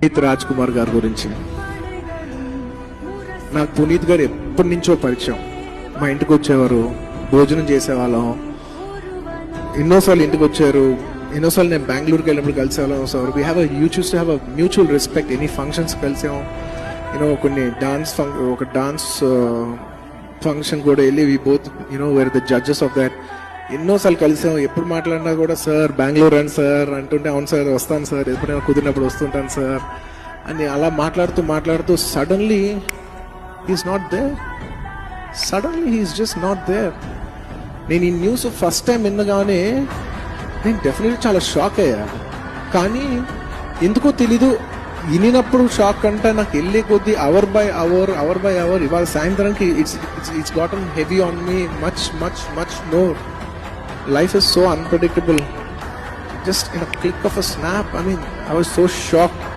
పునీత్ రాజ్ కుమార్ గారి గురించి. నాకు పునీత్ గారు ఎప్పటి నుంచో పరిచయం. మా ఇంటికి వచ్చేవారు, భోజనం చేసేవాళ్ళం, ఎన్నోసార్లు ఇంటికి వచ్చారు, ఎన్నోసార్లు నేను బెంగళూరుకి వెళ్ళినప్పుడు కలిసేవాళ్ళం. So we have use to have a mutual respect. Any functions కలిసాం, కొన్ని ఒక డాన్స్ ఫంక్షన్ కూడా వెళ్ళి we both were the judges of that. ఎన్నోసార్లు కలిసాం. ఎప్పుడు మాట్లాడినా కూడా సార్ బెంగళూరు రండి సార్ అంటుంటే, అవును సార్ వస్తాను సార్, ఎప్పుడైనా కుదిరినప్పుడు వస్తుంటాను సార్ అని అలా మాట్లాడుతూ suddenly he's not there. Suddenly he's just not there. నేను ఈ న్యూస్ ఫస్ట్ టైం వినగానే నేను డెఫినెట్లీ చాలా షాక్ అయ్యా. కానీ ఎందుకో తెలీదు, వినినప్పుడు షాక్ అంటే నాకు వెళ్ళే కొద్దీ అవర్ బై అవర్ ఇవాళ సాయంత్రానికి it's గాటన్ heavy on me much more. Life is so unpredictable. Just in a click of a snap, I was so shocked.